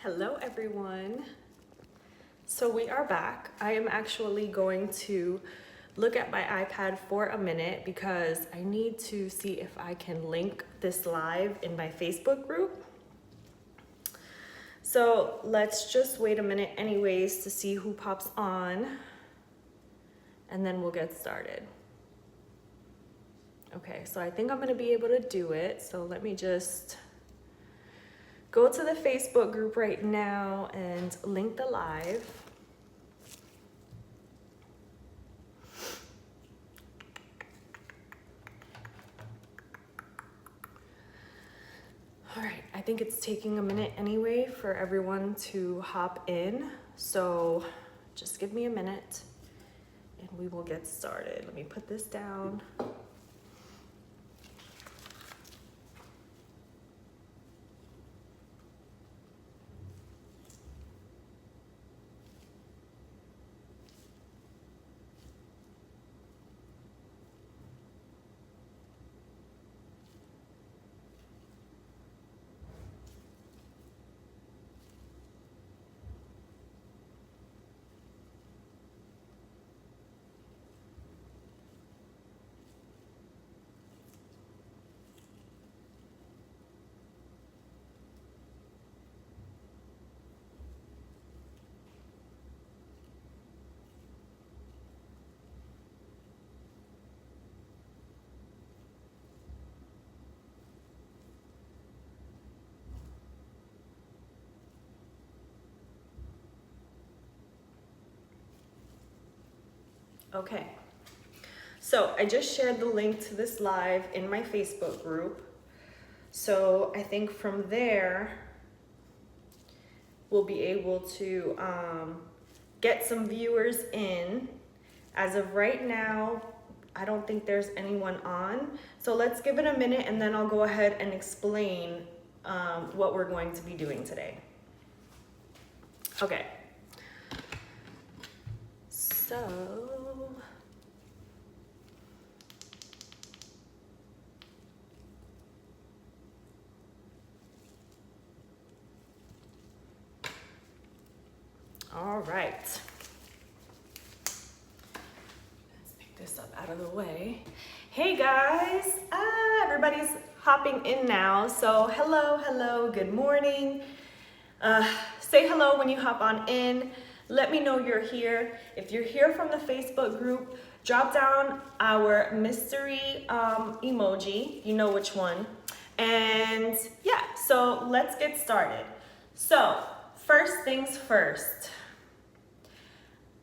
Hello everyone. So we are back. I am actually going to look at my iPad for a minute because I need to see if I can link this live in my Facebook group. So let's just wait a minute anyways to see who pops on, and then we'll get started. Okay, so I think I'm gonna be able to do it. So let me just go to the Facebook group right now and link the live. All right, I think it's taking a minute anyway for everyone to hop in. So just give me a minute and we will get started. Let me put this down. Okay, so I just shared the link to this live in my Facebook group. So I think from there, we'll be able to get some viewers in. As of right now, I don't think there's anyone on. So let's give it a minute and then I'll go ahead and explain what we're going to be doing today. Okay. So, all right. Let's pick this up out of the way. Hey guys, everybody's hopping in now. So hello, good morning. Say hello when you hop on in. Let me know you're here. If you're here from the Facebook group, drop down our mystery emoji. You know which one. And yeah, so let's get started. So first things first.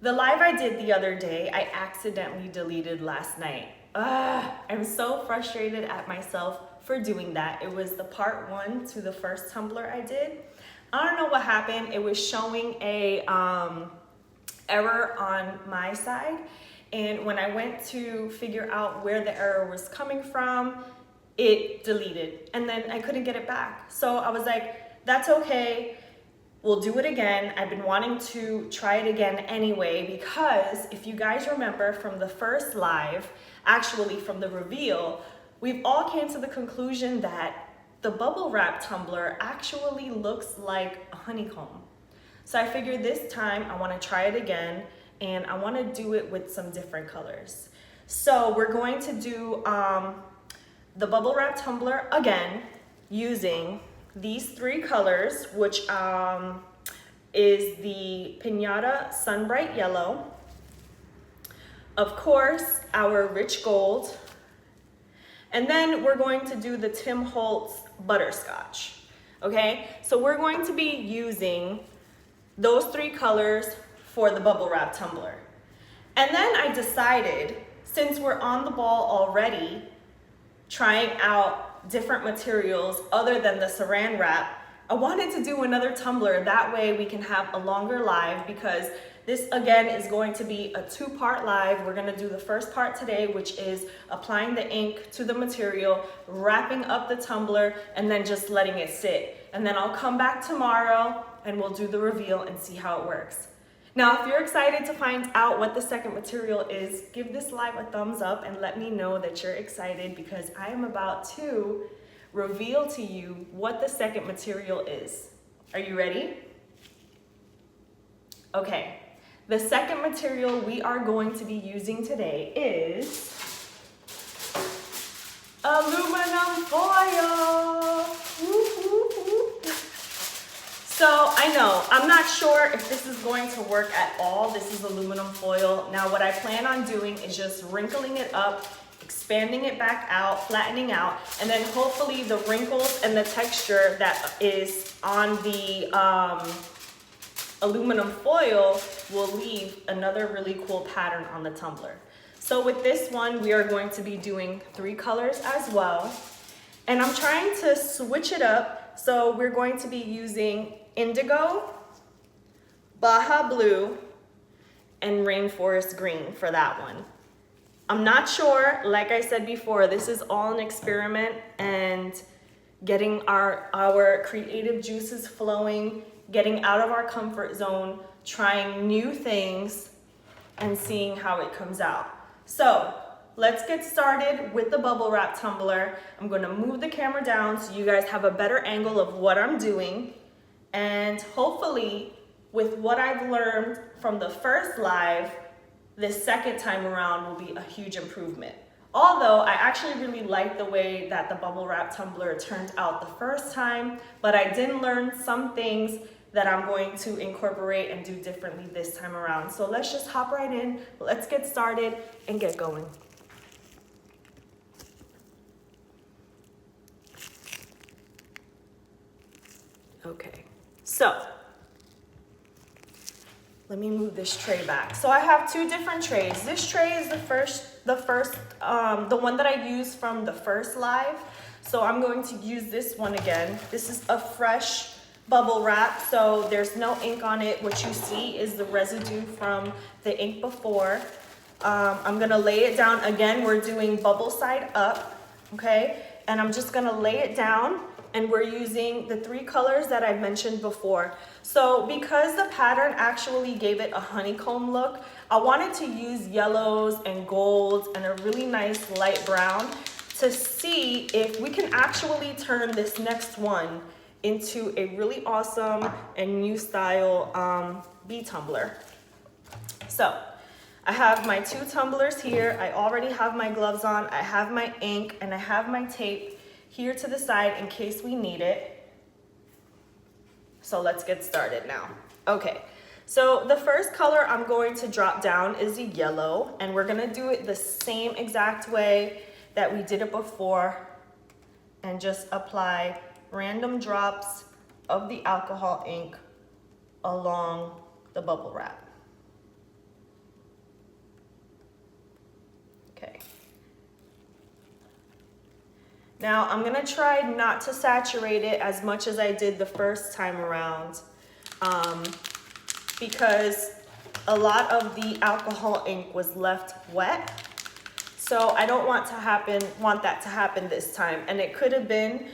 The live I did the other day, I accidentally deleted last night. I'm so frustrated at myself for doing that. It was the part 1 to the first tumbler I did. I don't know what happened. It was showing a error on my side. And when I went to figure out where the error was coming from, it deleted. And then I couldn't get it back. So I was like, that's okay. We'll do it again. I've been wanting to try it again anyway, because if you guys remember from the first live, actually from the reveal, we've all came to the conclusion that the bubble wrap tumbler actually looks like a honeycomb. So I figured this time I want to try it again, and I want to do it with some different colors. So we're going to do the bubble wrap tumbler again using these 3 colors, which is the Pinata Sunbright Yellow, of course, our Rich Gold, and then we're going to do the Tim Holtz Butterscotch. Okay, so we're going to be using those 3 colors for the bubble wrap tumbler. And then I decided, since we're on the ball already, trying out different materials other than the saran wrap, I wanted to do another tumbler. That way we can have a longer live, because this again is going to be a 2-part live. We're gonna do the first part today, which is applying the ink to the material, wrapping up the tumbler, and then just letting it sit. And then I'll come back tomorrow and we'll do the reveal and see how it works. Now, if you're excited to find out what the second material is, give this live a thumbs up and let me know that you're excited, because I am about to reveal to you what the second material is. Are you ready? Okay, the second material we are going to be using today is aluminum foil. So I know, I'm not sure if this is going to work at all. This is aluminum foil. Now what I plan on doing is just wrinkling it up, expanding it back out, flattening out, and then hopefully the wrinkles and the texture that is on the aluminum foil will leave another really cool pattern on the tumbler. So with this one, we are going to be doing 3 colors as well. And I'm trying to switch it up. So we're going to be using indigo, Baja blue, and rainforest green for that one. I'm not sure, like I said before, this is all an experiment and getting our creative juices flowing, getting out of our comfort zone, trying new things, and seeing how it comes out. So let's get started with the bubble wrap tumbler. I'm gonna move the camera down so you guys have a better angle of what I'm doing. And hopefully with what I've learned from the first live, this second time around will be a huge improvement. Although I actually really like the way that the bubble wrap tumbler turned out the first time, but I did learn some things that I'm going to incorporate and do differently this time around. So let's just hop right in, let's get started and get going. Okay, so let me move this tray back. So I have 2 different trays. This tray is the one that I used from the first live. So I'm going to use this one again. This is a fresh bubble wrap, so there's no ink on it. What you see is the residue from the ink before. I'm gonna lay it down again. We're doing bubble side up, okay? And I'm just gonna lay it down, and we're using the 3 colors that I mentioned before. So because the pattern actually gave it a honeycomb look, I wanted to use yellows and golds and a really nice light brown to see if we can actually turn this next one into a really awesome and new style bee tumbler. So I have my 2 tumblers here. I already have my gloves on. I have my ink and I have my tape here to the side in case we need it. So let's get started now. Okay, so the first color I'm going to drop down is the yellow, and we're gonna do it the same exact way that we did it before and just apply random drops of the alcohol ink along the bubble wrap. Okay. Now I'm gonna try not to saturate it as much as I did the first time around because a lot of the alcohol ink was left wet. So I don't want that to happen this time. And it could have been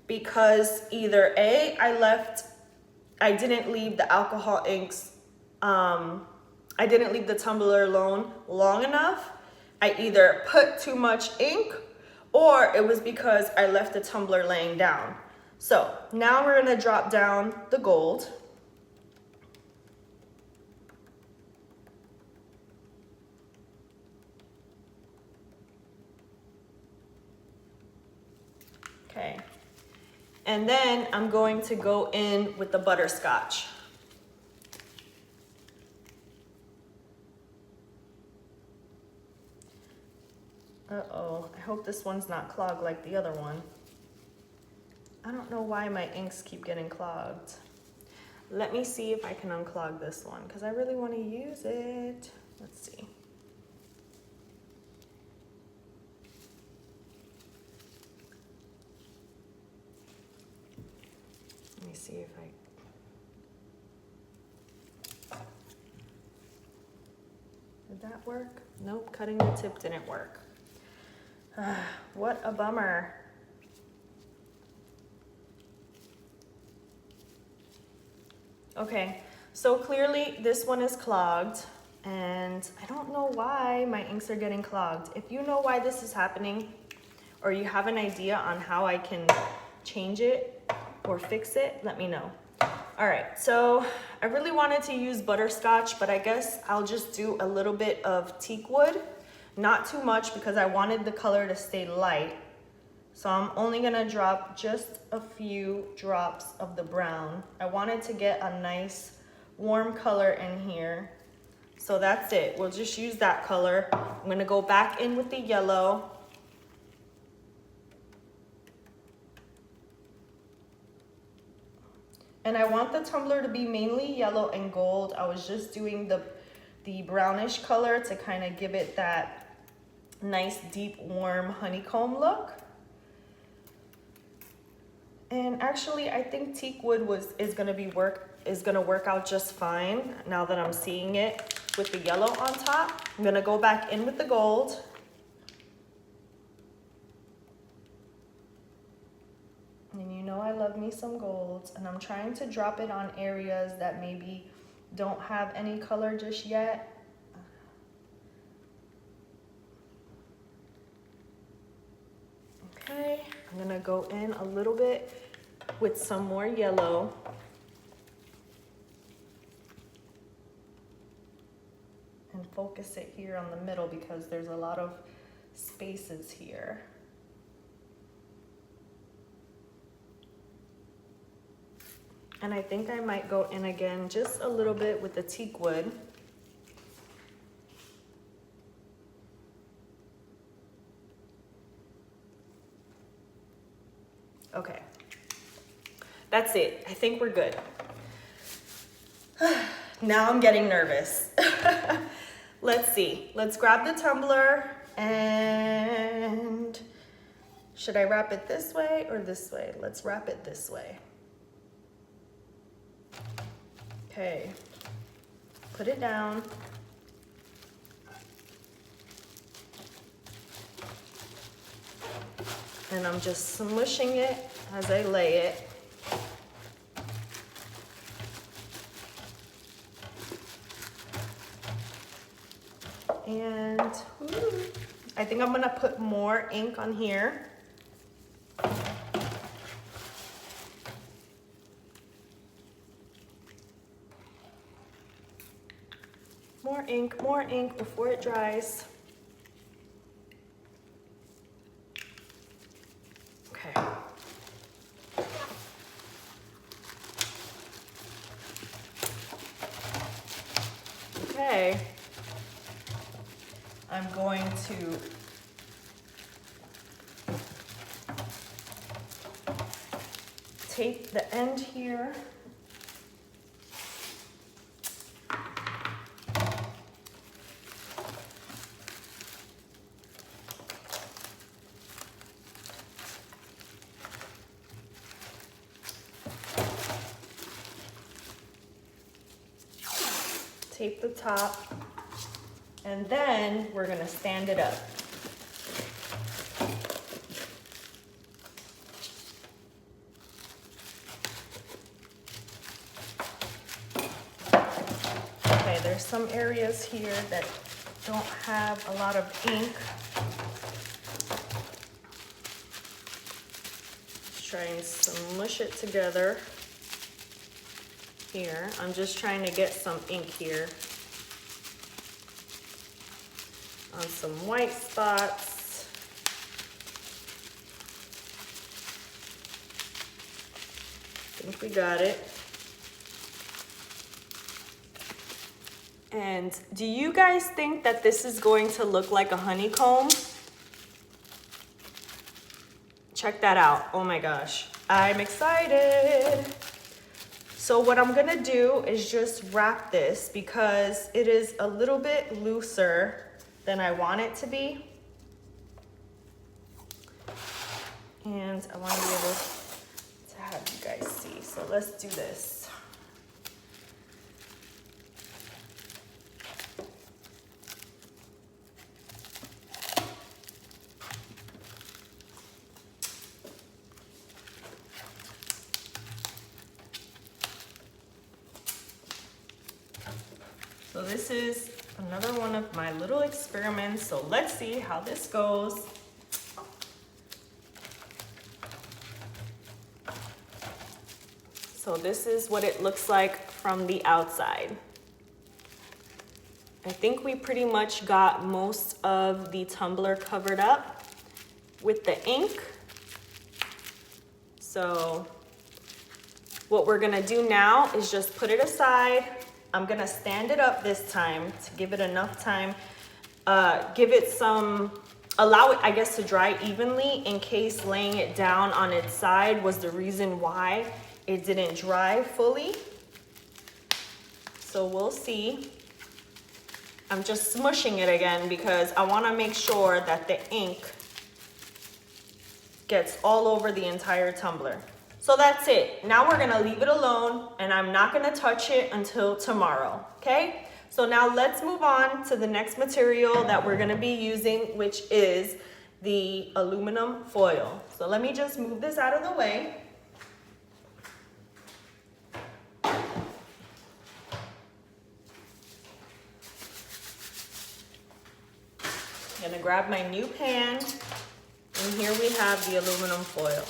because either A, I didn't leave the alcohol inks, I didn't leave the tumbler alone long enough. I either put too much ink, or it was because I left the tumbler laying down. So now we're gonna drop down the gold. Okay. And then I'm going to go in with the butterscotch. Uh-oh, I hope this one's not clogged like the other one. I don't know why my inks keep getting clogged. Let me see if I can unclog this one because I really want to use it. Let's see. Let me see if did that work? Nope, cutting the tip didn't work. What a bummer. Okay, so clearly this one is clogged and I don't know why my inks are getting clogged. If you know why this is happening or you have an idea on how I can change it or fix it, let me know. All right, so I really wanted to use butterscotch, but I guess I'll just do a little bit of teak wood. Not too much because I wanted the color to stay light. So I'm only gonna drop just a few drops of the brown. I wanted to get a nice warm color in here. So that's it, we'll just use that color. I'm gonna go back in with the yellow. And I want the tumbler to be mainly yellow and gold. I was just doing the brownish color to kind of give it that nice deep warm honeycomb look. And actually I think teak wood is gonna work out just fine now that I'm seeing it with the yellow on top. I'm gonna go back in with the gold. And you know I love me some gold, and I'm trying to drop it on areas that maybe don't have any color just yet. Okay, I'm gonna go in a little bit with some more yellow. And focus it here on the middle because there's a lot of spaces here. And I think I might go in again just a little bit with the teak wood. Okay, that's it. I think we're good. Now I'm getting nervous. Let's see. Let's grab the tumbler and should I wrap it this way or this way? Let's wrap it this way. Okay, put it down. And I'm just smushing it as I lay it. And I think I'm gonna put more ink on here. More ink before it dries. Okay. Okay. I'm going to tape the end here. Tape the top, and then we're gonna stand it up. Okay, there's some areas here that don't have a lot of ink. Let's try and smush it together. Here, I'm just trying to get some ink here on some white spots. I think we got it. And do you guys think that this is going to look like a honeycomb? Check that out. Oh my gosh, I'm excited. So what I'm gonna do is just wrap this because it is a little bit looser than I want it to be. And I wanna be able to have you guys see. So let's do this. So this is another one of my little experiments. So let's see how this goes. So this is what it looks like from the outside. I think we pretty much got most of the tumbler covered up with the ink. So what we're gonna do now is just put it aside. I'm gonna stand it up this time to give it enough time. Give it some, allow it, I guess, to dry evenly in case laying it down on its side was the reason why it didn't dry fully. So we'll see. I'm just smushing it again because I wanna make sure that the ink gets all over the entire tumbler. So that's it. Now we're gonna leave it alone and I'm not gonna touch it until tomorrow, okay? So now let's move on to the next material that we're gonna be using, which is the aluminum foil. So let me just move this out of the way. I'm gonna grab my new pan, and here we have the aluminum foil.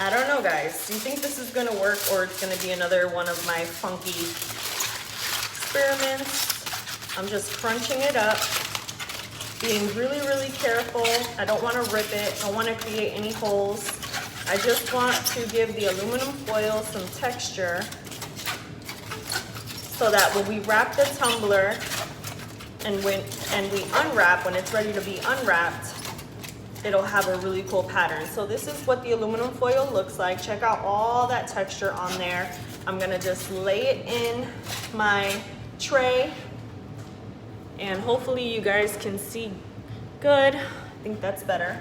I don't know, guys. Do you think this is gonna work, or it's gonna be another one of my funky experiments? I'm just crunching it up, being really, really careful. I don't wanna rip it. I don't wanna create any holes. I just want to give the aluminum foil some texture so that when we wrap the tumbler and we unwrap, when it's ready to be unwrapped, it'll have a really cool pattern. So this is what the aluminum foil looks like. Check out all that texture on there. I'm gonna just lay it in my tray and hopefully you guys can see good. I think that's better.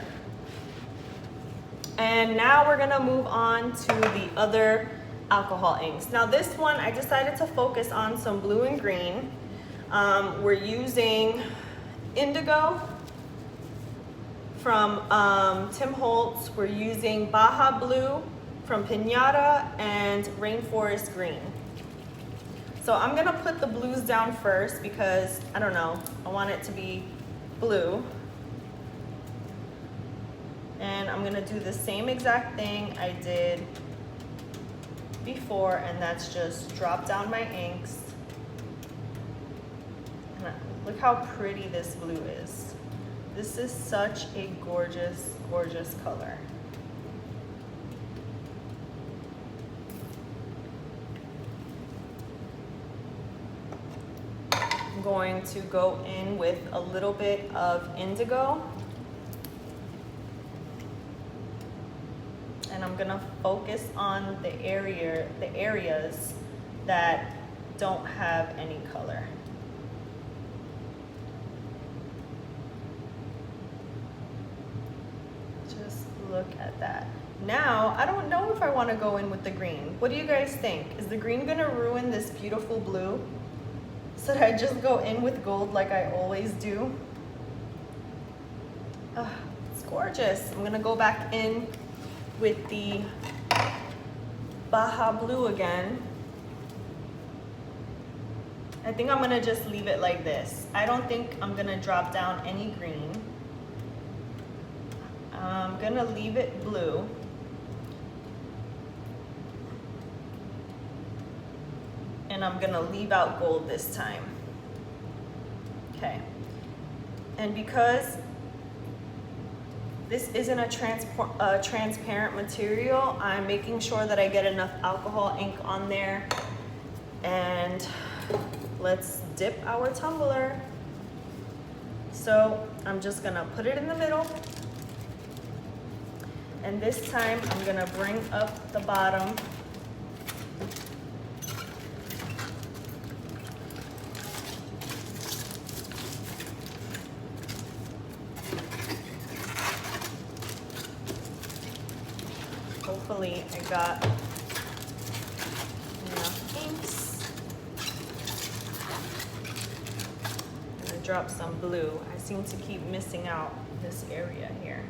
And now we're gonna move on to the other alcohol inks. Now this one, I decided to focus on some blue and green. We're using Indigo from Tim Holtz. We're using Baja Blue from Pinata and Rainforest Green. So I'm gonna put the blues down first because, I don't know, I want it to be blue. And I'm gonna do the same exact thing I did before, and that's just drop down my inks. And look how pretty this blue is. This is such a gorgeous, gorgeous color. I'm going to go in with a little bit of indigo. And I'm gonna focus on the areas that don't have any color. Just look at that. Now, I don't know if I wanna go in with the green. What do you guys think? Is the green gonna ruin this beautiful blue? Should I just go in with gold like I always do? It's gorgeous. I'm gonna go back in with the Baja Blue again. I think I'm gonna just leave it like this. I don't think I'm gonna drop down any green. I'm gonna leave it blue. And I'm gonna leave out gold this time. Okay. And because this isn't a transparent material, I'm making sure that I get enough alcohol ink on there. And let's dip our tumbler. So I'm just gonna put it in the middle. And this time I'm gonna bring up the bottom. Hopefully I got enough inks. I'm gonna drop some blue. I seem to keep missing out this area here.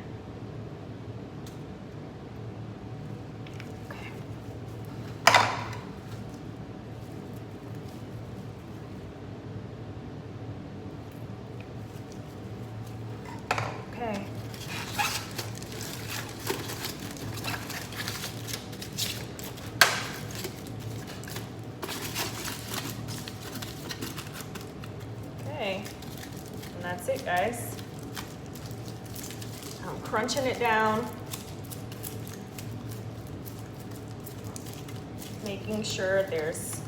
Okay. Okay, and that's it, guys. I'm crunching it down, making sure there's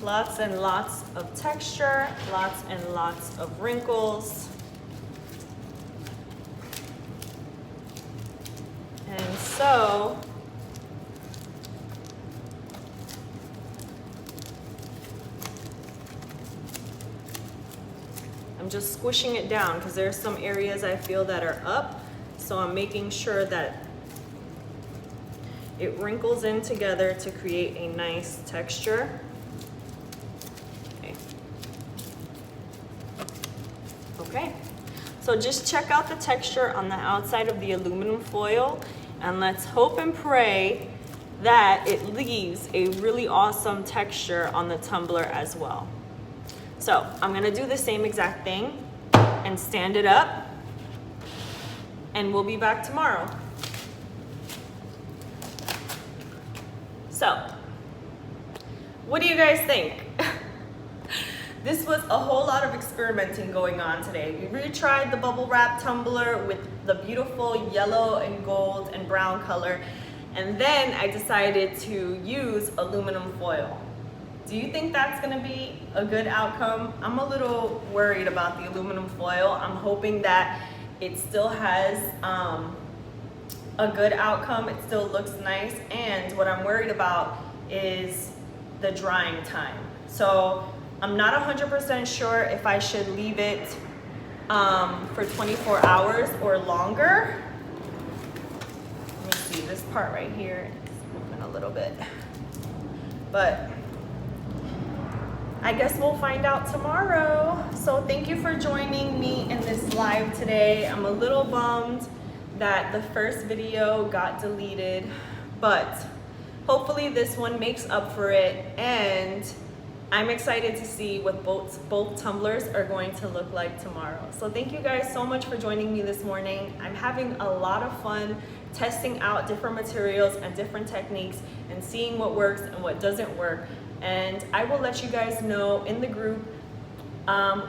lots and lots of texture, lots and lots of wrinkles. And so, I'm just squishing it down because there's some areas I feel that are up. So I'm making sure that it wrinkles in together to create a nice texture. Okay, so just check out the texture on the outside of the aluminum foil, and let's hope and pray that it leaves a really awesome texture on the tumbler as well. So I'm gonna do the same exact thing and stand it up, and we'll be back tomorrow. So, what do you guys think? This was a whole lot of experimenting going on today. We retried the bubble wrap tumbler with the beautiful yellow and gold and brown color, and then I decided to use aluminum foil. Do you think that's gonna be a good outcome? I'm a little worried about the aluminum foil. I'm hoping that it still has a good outcome. It still looks nice, and what I'm worried about is the drying time. So I'm not 100% sure if I should leave it for 24 hours or longer. Let me see, this part right here is moving a little bit. But I guess we'll find out tomorrow. So thank you for joining me in this live today. I'm a little bummed that the first video got deleted, but hopefully this one makes up for it, and I'm excited to see what both tumblers are going to look like tomorrow. So thank you guys so much for joining me this morning. I'm having a lot of fun testing out different materials and different techniques and seeing what works and what doesn't work. And I will let you guys know in the group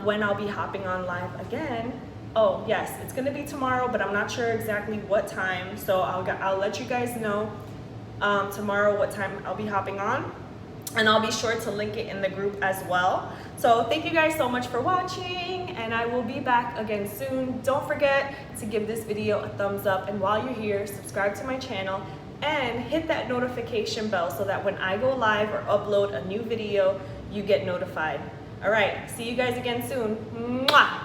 when I'll be hopping on live again. Oh yes, it's gonna be tomorrow, but I'm not sure exactly what time. So I'll let you guys know tomorrow what time I'll be hopping on. And I'll be sure to link it in the group as well. So thank you guys so much for watching, and I will be back again soon. Don't forget to give this video a thumbs up, and while you're here, subscribe to my channel and hit that notification bell so that when I go live or upload a new video, you get notified. All right, see you guys again soon. Mwah!